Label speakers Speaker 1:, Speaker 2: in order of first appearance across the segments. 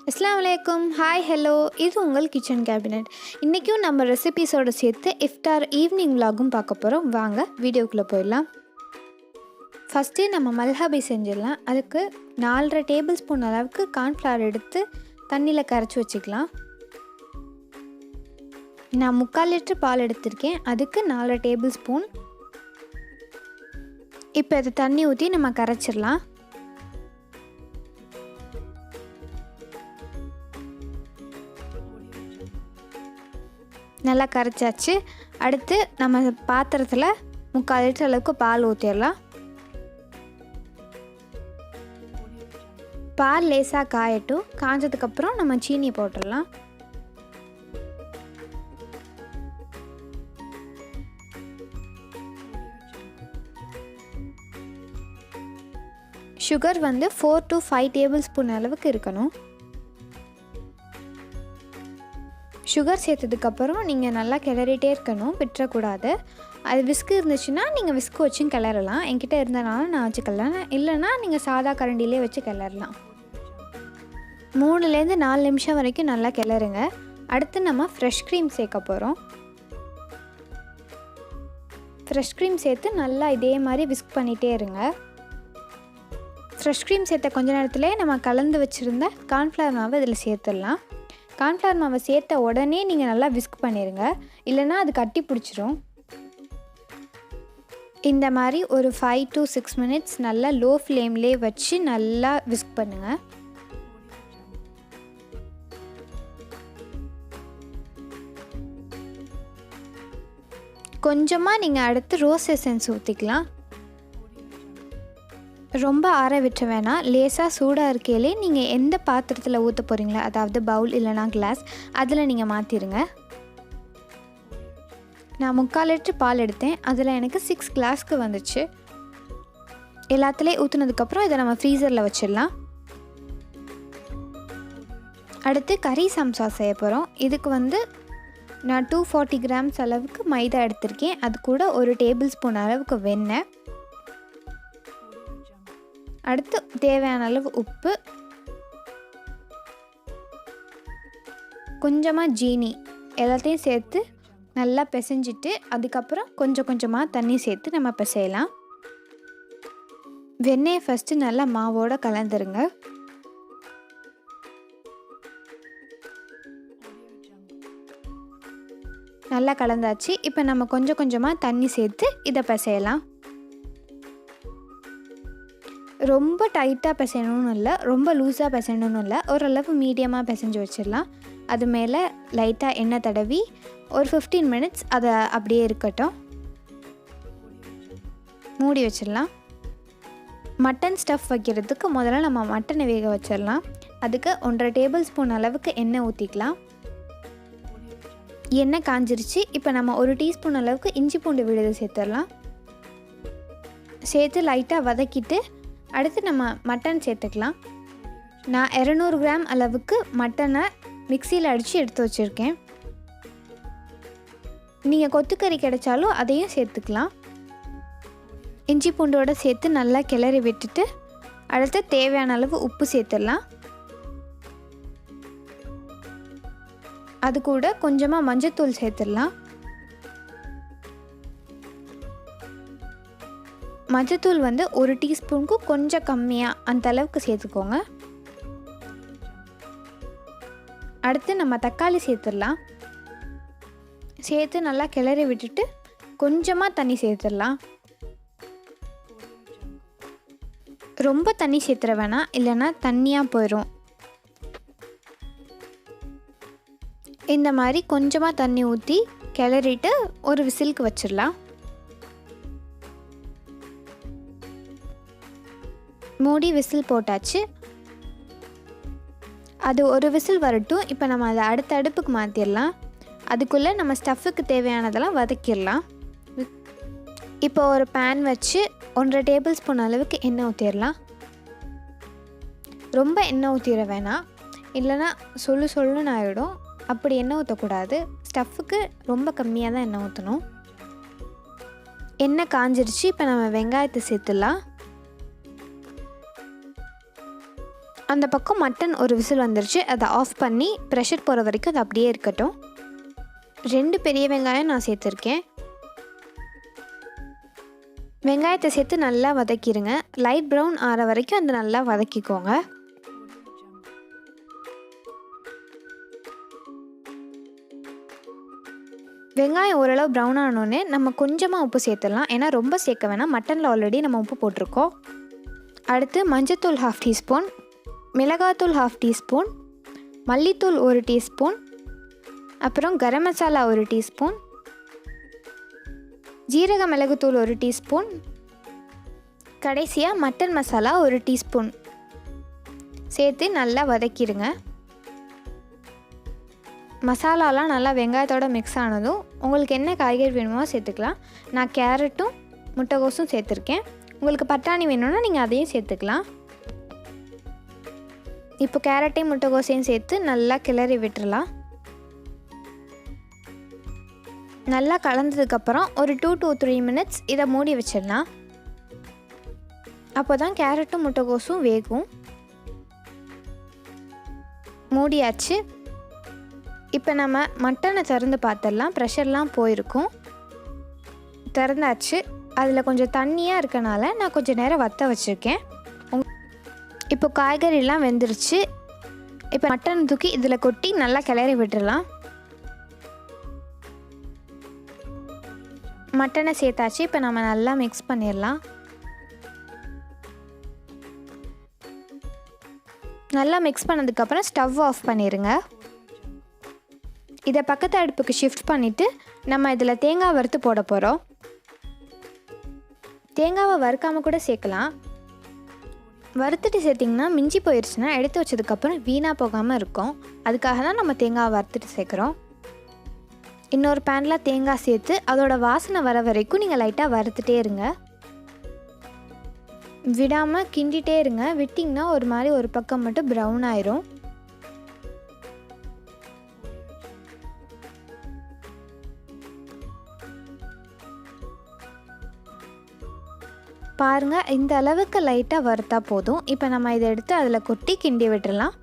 Speaker 1: अस्सलाम वालेकुम hi hello இது உங்கள் கிச்சன் கேபினட். இன்றைக்கும் நம்ம ரெசிபீஸோடு சேர்த்து இஃப்டார் ஈவினிங் விலாகும் பார்க்க போகிறோம். வாங்க வீடியோக்குள்ளே போயிடலாம். ஃபஸ்ட்டு நம்ம மல்ஹாபி செஞ்சிடலாம். அதுக்கு 4.5 டேபிள் ஸ்பூன் அளவுக்கு கார்ன்ஃப்ளவர் எடுத்து தண்ணியில் கரைச்சி வச்சுக்கலாம். நான் 3/4 லிட்டர் பால் எடுத்திருக்கேன். அதுக்கு 4 டேபிள் ஸ்பூன். இப்போ இதை தண்ணி ஊற்றி நம்ம கரைச்சிடலாம். நல்லா கரைச்சாச்சு. அடுத்து நம்ம பாத்திரத்தில் 3/4 லிட்டர் அளவுக்கு பால் ஊற்றிடலாம். பால் லேசாக காயட்டும். காஞ்சதுக்கப்புறம் நம்ம சீனி போட்டுடலாம். சுகர் வந்து 4 to 5 டேபிள் ஸ்பூன் அளவுக்கு இருக்கணும். சுகர் சேர்த்ததுக்கப்புறம் நீங்கள் நல்லா கிளறிட்டே இருக்கணும், விட்டுறக்கூடாது. அது விஸ்கு இருந்துச்சுன்னா நீங்கள் விஸ்கு வச்சும் கிளறலாம். என்கிட்ட இருந்தனால நான் வச்சு கிளறேன். இல்லைனா நீங்கள் சாதா கரண்டிலே வச்சு கிளறலாம். 3லேருந்து 4 நிமிஷம் வரைக்கும் நல்லா கிளறுங்க. அடுத்து நம்ம ஃப்ரெஷ் க்ரீம் சேர்க்க போகிறோம். ஃப்ரெஷ் க்ரீம் சேர்த்து நல்லா இதே மாதிரி விஸ்க் பண்ணிகிட்டே இருங்க. ஃப்ரெஷ் க்ரீம் சேர்த்த கொஞ்ச நேரத்துலேயே நம்ம கலந்து வச்சுருந்த கார்ன்ஃப்ளவர் மாவை இதில் சேர்த்துடலாம். கார்ன்ஃப்ளவர் மாவை சேர்த்த உடனே நீங்கள் நல்லா விஸ்க் பண்ணிடுங்க, இல்லைனா அது கட்டி பிடிச்சிரும். இந்த மாதிரி ஒரு 5 to 6 மினிட்ஸ் நல்லா லோ ஃப்ளேம்லேயே வச்சு நல்லா விஸ்க் பண்ணுங்கள். கொஞ்சமாக நீங்கள் அடுத்து ரோஸ் எசன்ஸ் ஊற்றிக்கலாம். ரொம்ப ஆற விட்ட வேணாம். லேசாக சூடாக இருக்கையிலே நீங்கள் எந்த பாத்திரத்தில் ஊற்ற போகிறீங்களோ, அதாவது பவுல் இல்லைனா கிளாஸ், அதில் நீங்கள் மாற்றிடுங்க. நான் 3/4 லிட்டர் பால் எடுத்தேன். அதில் எனக்கு 6 கிளாஸ்க்கு வந்துச்சு. எல்லாத்துலேயும் ஊற்றுனதுக்கப்புறம் இதை நம்ம ஃப்ரீசரில் வச்சிடலாம். அடுத்து கறி சம்சா செய்ய போகிறோம். இதுக்கு வந்து நான் 240 கிராம்ஸ் அளவுக்கு மைதா எடுத்திருக்கேன். அது கூட 1 டேபிள் ஸ்பூன் அளவுக்கு வெண்ணெய், அடுத்து தேவையான அளவு உப்பு, கொஞ்சமாக ஜீனி எல்லாத்தையும் சேர்த்து நல்லா பிசைஞ்சிட்டு அதுக்கப்புறம் கொஞ்சம் கொஞ்சமாக தண்ணி சேர்த்து நம்ம பிசையலாம். வெண்ணெயை ஃபஸ்ட்டு நல்லா மாவோடு கலந்துருங்க. நல்லா கலந்தாச்சு. இப்போ நம்ம கொஞ்சம் கொஞ்சமாக தண்ணி சேர்த்து இதை பிசையலாம். ரொம்ப டைட்டாக பிசையணும்னு இல்லை, ரொம்ப லூஸாக பிசையணும்னு இல்லை, ஓரளவு மீடியமாக பிசைஞ்சு வச்சிடலாம். அது மேலே லைட்டாக எண்ணெய் தடவி ஒரு 15 மினிட்ஸ் அதை அப்படியே இருக்கட்டும். மூடி வச்சிடலாம். மட்டன் ஸ்டஃப் வைக்கிறதுக்கு முதல்ல நம்ம மட்டனை வேக வச்சிடலாம். அதுக்கு 1.5 டேபிள் ஸ்பூன் அளவுக்கு எண்ணெய் ஊற்றிக்கலாம். எண்ணெய் காஞ்சிருச்சு. இப்போ நம்ம 1 டீஸ்பூன் அளவுக்கு இஞ்சி பூண்டு விழுது சேர்த்துடலாம். சேர்த்து லைட்டாக வதக்கிட்டு அடுத்து நம்ம மட்டன் சேர்த்துக்கலாம். நான் 200 கிராம் அளவுக்கு மட்டனை மிக்சியில் அடித்து எடுத்து வச்சுருக்கேன். நீங்கள் கொத்துக்கறி கிடைச்சாலும் அதையும் சேர்த்துக்கலாம். இஞ்சி பூண்டோடு சேர்த்து நல்லா கிளறி விட்டுட்டு அடுத்து தேவையான அளவு உப்பு சேர்த்துடலாம். அது கூட கொஞ்சமாக மஞ்சத்தூள் சேர்த்துடலாம். மஞ்சத்தூள் வந்து 1 டீஸ்பூனுக்கு கொஞ்சம் கம்மியாக அந்த அளவுக்கு சேர்த்துக்கோங்க. அடுத்து நம்ம தக்காளி சேர்த்துடலாம். சேர்த்து நல்லா கிளறி விட்டுட்டு கொஞ்சமாக தண்ணி சேர்த்துடலாம். ரொம்ப தண்ணி சேர்த்துற வேணாம், இல்லைன்னா தண்ணியாக போயிடும். இந்த மாதிரி கொஞ்சமாக தண்ணி ஊற்றி கிளறிட்டு ஒரு விசிலுக்கு வச்சிடலாம். மூடி விசில் போட்டாச்சு. அது ஒரு விசில் வரட்டும். இப்போ நம்ம அதை அடுத்த அடுப்புக்கு மாற்றிடலாம். அதுக்குள்ளே நம்ம ஸ்டஃப்புக்கு தேவையானதெல்லாம் வதக்கிடலாம். இப்போ ஒரு பேன் வச்சு 1.5 டேபிள் ஸ்பூன் அளவுக்கு எண்ணெய் ஊற்றிடலாம். ரொம்ப எண்ணெய் ஊற்றிட வேணாம், இல்லைனா சொல்லுன்னு ஆகிடும். அப்படி எண்ணெய் ஊற்றக்கூடாது. ஸ்டஃப்புக்கு ரொம்ப கம்மியாக தான் எண்ணெய் ஊற்றணும். எண்ணெய் காஞ்சிருச்சு. இப்போ நம்ம வெங்காயத்தை சேர்த்துடலாம். அந்த பக்கம் மட்டன் ஒரு விசில் வந்துருச்சு. அதை ஆஃப் பண்ணி ப்ரெஷர் போகிற வரைக்கும் அது அப்படியே இருக்கட்டும். 2 பெரிய வெங்காயம் நான் சேர்த்துருக்கேன். வெங்காயத்தை சேர்த்து நல்லா வதக்கிடுங்க. லைட் ப்ரௌன் ஆற வரைக்கும் அதை நல்லா வதக்கிக்கோங்க. வெங்காயம் ஓரளவு ப்ரௌன் ஆனோடனே நம்ம கொஞ்சமாக உப்பு சேர்த்துடலாம். ஏன்னா ரொம்ப சேர்க்க வேணாம், மட்டனில் ஆல்ரெடி நம்ம உப்பு போட்டிருக்கோம். அடுத்து மஞ்சத்தூள் 1/2 டீஸ்பூன், மிளகாத்தூள் 1/2 டீஸ்பூன், மல்லித்தூள் 1 டீஸ்பூன், அப்புறம் கரம் மசாலா 1 டீஸ்பூன், ஜீரக மிளகுத்தூள் 1 டீஸ்பூன், கடைசியாக மட்டன் மசாலா 1 டீஸ்பூன் சேர்த்து நல்லா வதக்கிடுங்க. மசாலாலாம் நல்லா வெங்காயத்தோடு மிக்ஸ் ஆனதும் உங்களுக்கு என்ன காய்கறி வேணுமோ சேர்த்துக்கலாம். நான் கேரட்டும் முட்டைகோஸும் சேர்த்துருக்கேன். உங்களுக்கு பட்டாணி வேணும்னா நீங்கள் அதையும் சேர்த்துக்கலாம். இப்போ கேரட்டையும் முட்டைகோஸையும் சேர்த்து நல்லா கிளறி விட்டுறலாம். நல்லா கலந்ததுக்கப்புறம் ஒரு 2 to 3 minutes இதை மூடி வச்சிடலாம். அப்போ தான் கேரட்டும் முட்டைகோஸும் வேகும். மூடியாச்சு. இப்போ நம்ம மட்டனை திறந்து பார்த்துடலாம். ப்ரெஷர்லாம் போயிருக்கும். திறந்தாச்சு. அதில் கொஞ்சம் தண்ணியாக இருக்கனால நான் கொஞ்சம் நேரம் வற்ற வச்சுருக்கேன். இப்போ காய்கறிலாம் வெந்துருச்சு. இப்போ மட்டன் தூக்கி இதில் கொட்டி நல்லா கிளறி விட்டுடலாம். மட்டனை சேர்த்தாச்சு. இப்போ நம்ம நல்லா மிக்ஸ் பண்ணிடலாம். நல்லா மிக்ஸ் பண்ணதுக்கப்புறம் ஸ்டவ் ஆஃப் பண்ணிடுங்க. இதை பக்கத்து அடுப்புக்கு ஷிஃப்ட் பண்ணிவிட்டு நம்ம இதில் தேங்காய் வறுத்து போட போகிறோம். தேங்காவை வறுக்காமல் கூட சேர்க்கலாம். வறுத்துட்டு சேர்த்திங்கன்னா மிஞ்சி போயிடுச்சுன்னா எடுத்து வச்சதுக்கப்புறம் வீணாக போகாமல் இருக்கும். அதுக்காக தான் நம்ம தேங்காவை வறுத்துட்டு சேர்க்குறோம். இன்னொரு பேனில் தேங்காய் சேர்த்து அதோட வாசனை வர வரைக்கும் நீங்கள் லைட்டாக வறுத்துட்டே இருங்க. விடாமல் கிண்டிகிட்டே இருங்க. விட்டிங்கன்னா ஒரு மாதிரி ஒரு பக்கம் மட்டும் ப்ரௌன் ஆயிரும். பாருங்கள், இந்த அளவுக்கு லைட்டாக வறுத்தா போதும். இப்போ நம்ம இதை எடுத்து அதில் கொட்டி கிண்டி விட்டுடலாம்.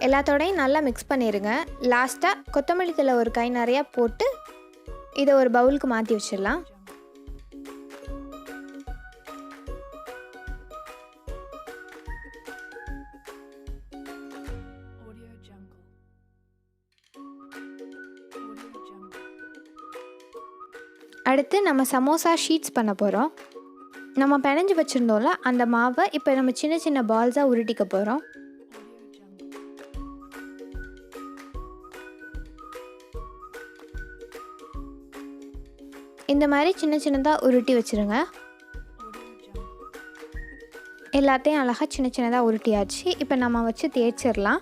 Speaker 1: எல்லாத்தோடையும் நல்லா மிக்ஸ் பண்ணிடுங்க. லாஸ்ட்டாக கொத்தமல்லி தழை ஒரு கை நிறையா போட்டு இதை ஒரு பவுலுக்கு மாற்றி வச்சிடலாம். அடுத்து நம்ம சமோசா ஷீட்ஸ் பண்ண போகிறோம். நம்ம பிணைஞ்சு வச்சுருந்தோம்ல அந்த மாவை இப்போ நம்ம சின்ன சின்ன பால்ஸாக உருட்டிக்க போகிறோம். இந்த மாதிரி சின்ன சின்னதாக உருட்டி வச்சுருங்க. எல்லாத்தையும் அழகாக சின்ன சின்னதாக உருட்டியாச்சு. இப்போ நம்ம வச்சு தேய்ச்சிடலாம்.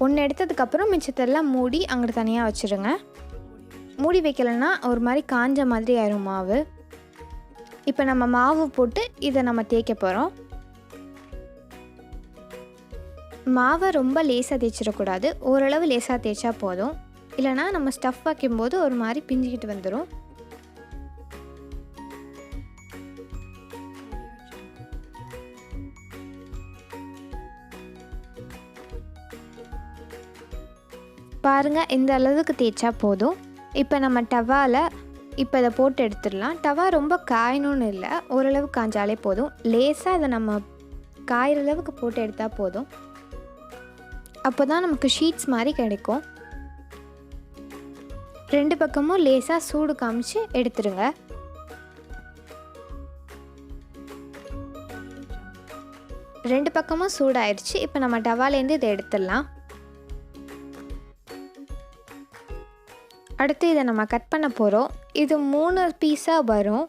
Speaker 1: ஒன்று எடுத்ததுக்கப்புறம் மிச்சத்தெல்லாம் மூடி அங்கே தனியாக வச்சுருங்க. மூடி வைக்கலைன்னா ஒரு மாதிரி காஞ்ச மாதிரி ஆயிரும் மாவு. இப்போ நம்ம மாவு போட்டு இதை நம்ம தேய்க்க போகிறோம். மாவை ரொம்ப லேசாக தேய்ச்சிடக்கூடாது. ஓரளவு லேசாக தேய்ச்சா போதும். இல்லைனா நம்ம ஸ்டஃப் வைக்கும்போது ஒரு மாதிரி பிஞ்சிக்கிட்டு வந்துடும். பாருங்கள், இந்த அளவுக்கு தேய்ச்சா போதும். இப்போ நம்ம டவாவில் இப்போ இதை போட்டு எடுத்துடலாம். டவா ரொம்ப காயணும்னு இல்லை, ஓரளவு காய்ஞ்சாலே போதும். லேசாக அதை நம்ம காயிற அளவுக்கு போட்டு எடுத்தால் போதும். அப்போ தான் நமக்கு ஷீட்ஸ் மாதிரி கிடைக்கும். 2 பக்கமும் லேசாக சூடு காமிச்சு எடுத்துருங்க. ரெண்டு பக்கமும் சூடாயிடுச்சு. இப்போ நம்ம டவாலேருந்து இதை எடுத்துடலாம். அடுத்து இதை நம்ம கட் பண்ண போகிறோம். இது 3 பீஸாக வரும்.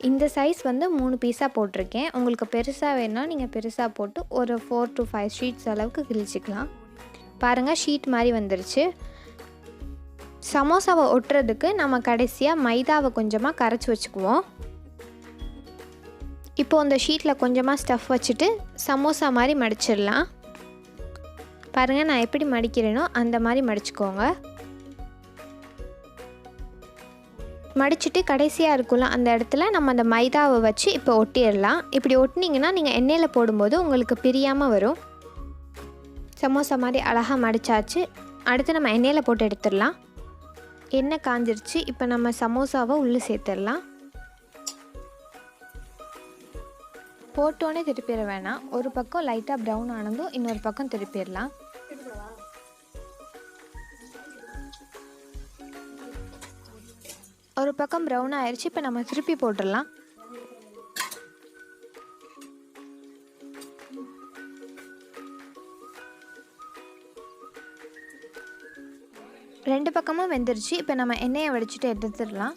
Speaker 1: இந்த சைஸ் வந்து 3 பீஸாக போட்டிருக்கேன். உங்களுக்கு பெருசாக வேணும்னா நீங்கள் பெருசாக போட்டு ஒரு 4 to 5 ஷீட்ஸ் அளவுக்கு கிழிச்சிக்கலாம். பாருங்கள், ஷீட் மாதிரி வந்துருச்சு. சமோசாவை ஒட்டுறதுக்கு நம்ம கடைசியாக மைதாவை கொஞ்சமாக கரைச்சி வச்சுக்குவோம். இப்போது அந்த ஷீட்டில் கொஞ்சமாக ஸ்டஃப் வச்சுட்டு சமோசா மாதிரி மடிச்சிடலாம். பாருங்கள், நான் எப்படி மடிக்கிறேனோ அந்த மாதிரி மடிச்சுக்கோங்க. மடிச்சிட்டு கடைசியாக இருக்கும்ல அந்த இடத்துல நம்ம அந்த மைதாவை வச்சு இப்போ ஒட்டிடலாம். இப்படி ஒட்டினீங்கன்னா நீங்கள் எண்ணெயில் போடும்போது உங்களுக்கு பிரியாமல் வரும். சமோசா மாதிரி அழகாக மடித்தாச்சு. அடுத்து நம்ம எண்ணெயில் போட்டு எடுத்துடலாம். எண்ணெய் காஞ்சிருச்சு. இப்போ நம்ம சமோசாவை உள்ளே சேர்த்துடலாம். போட்டோன்னே திருப்பிட வேணாம். ஒரு பக்கம் லைட்டாக ப்ரௌன் ஆனதும் இன்னொரு பக்கம் திருப்பிடலாம். ஒரு பக்கம் ப்ரௌன் ஆயிடுச்சு. இப்போ நம்ம திருப்பி போட்டுடலாம். ரெண்டு பக்கமும் வெந்துருச்சு. இப்போ நம்ம எண்ணெயை வடிச்சிட்டு எடுத்துடலாம்.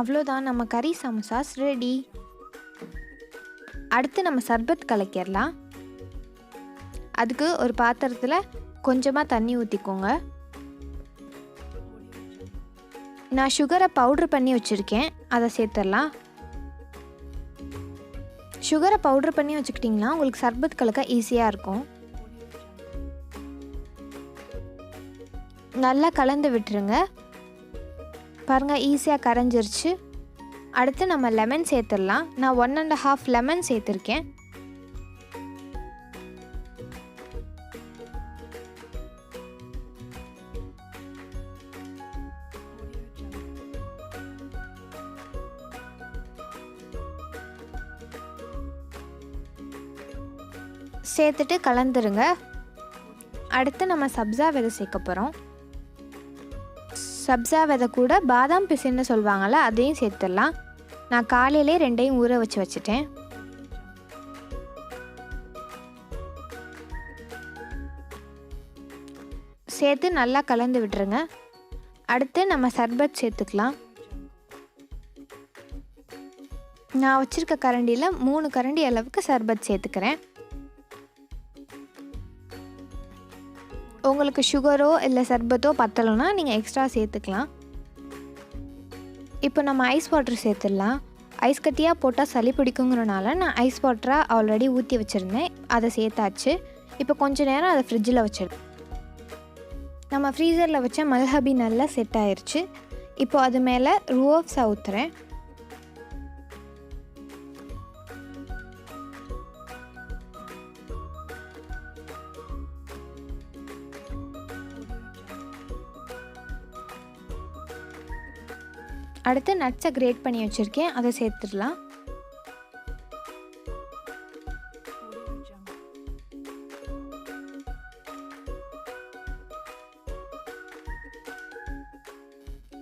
Speaker 1: அவ்வளோதான், நம்ம கறி சமோசாஸ் ரெடி. அடுத்து நம்ம சர்பத் கலக்கிடலாம். அதுக்கு ஒரு பாத்திரத்தில் கொஞ்சமாக தண்ணி ஊற்றிக்கோங்க. நான் சுகரை பவுட்ரு பண்ணி வச்சுருக்கேன், அதை சேர்த்துடலாம். சுகரை பவுட்ரு பண்ணி வச்சுக்கிட்டிங்கன்னா உங்களுக்கு சர்பத் கலக்க ஈஸியாக இருக்கும். நல்லா கலந்து விட்டுருங்க. பாருங்கள், ஈஸியாக கரைஞ்சிருச்சு. அடுத்து நம்ம லெமன் சேர்த்துடலாம். நான் 1.5 லெமன் சேர்த்துருக்கேன். சேர்த்துட்டு கலந்துருங்க. அடுத்து நம்ம சப்ஸா விதை சேர்க்க போகிறோம். சப்ஸா விதை கூட பாதாம் பிசின்னு சொல்லுவாங்கள்ல, அதையும் சேர்த்துடலாம். நான் காலையிலே 2ஐயும் ஊற வச்சு வச்சுட்டேன். சேர்த்து நல்லா கலந்து விட்டுருங்க. அடுத்து நம்ம சர்பத் சேர்த்துக்கலாம். நான் வச்சுருக்க கரண்டியில் 3 கரண்டி அளவுக்கு சர்பத் சேர்த்துக்கிறேன். உங்களுக்கு சுகரோ இல்லை சர்பத்தோ பத்தலைன்னா நீங்கள் எக்ஸ்ட்ரா சேர்த்துக்கலாம். இப்போ நம்ம ஐஸ் வாட்டர் சேர்த்துடலாம். ஐஸ் கட்டியாக போட்டால் சளி பிடிக்குங்கிறனால நான் ஐஸ் வாட்டராக ஆல்ரெடி ஊற்றி வச்சுருந்தேன், அதை சேர்த்தாச்சு. இப்போ கொஞ்சம் நேரம் அதை ஃப்ரிட்ஜில் வச்சிடும். நம்ம ஃப்ரீசரில் வச்ச மல்ஹபி நல்லா செட் ஆயிடுச்சு. இப்போ அது மேலே ரூஹ் அஃப்ஸா ஊற்றுறேன். அடுத்து நட்ஸை கிரேட் பண்ணி வச்சுருக்கேன், அதை சேர்த்துடலாம்.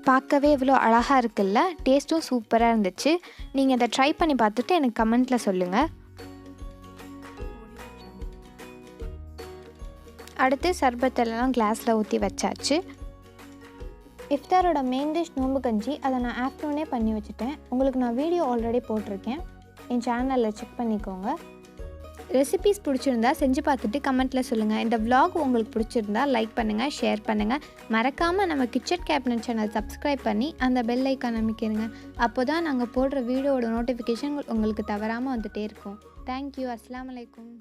Speaker 1: பார்க்கவே இவ்வளோ அழகாக இருக்குல்ல, டேஸ்ட்டும் சூப்பராக இருந்துச்சு. நீங்கள் இதை ட்ரை பண்ணி பார்த்துட்டு எனக்கு கமெண்ட்டில் சொல்லுங்கள். அடுத்து சர்பத்தெல்லாம் கிளாஸில் ஊற்றி வச்சாச்சு. இஃப்தாரோட மெயின் டிஷ் நோம்பு கஞ்சி, அதை நான் ஆஃப்டர்நூனே பண்ணி வச்சுட்டேன். உங்களுக்கு நான் வீடியோ ஆல்ரெடி போட்டிருக்கேன், என் சேனலில் செக் பண்ணிக்கோங்க. ரெசிபீஸ் பிடிச்சிருந்தா செஞ்சு பார்த்துட்டு கமெண்ட்டில் சொல்லுங்கள். இந்த vlog உங்களுக்கு பிடிச்சிருந்தா லைக் பண்ணுங்கள், ஷேர் பண்ணுங்கள். மறக்காமல் நம்ம கிச்சன் கேபினட் சேனல் சப்ஸ்கிரைப் பண்ணி அந்த பெல் ஐக்கான் அமைக்கிறங்க. அப்போ தான் நாங்கள் போடுற வீடியோவோட நோட்டிஃபிகேஷன் உங்களுக்கு தவறாமல் வந்துகிட்டே இருக்கும். தேங்க்யூ. அஸ்ஸலாமு அலைக்கும்.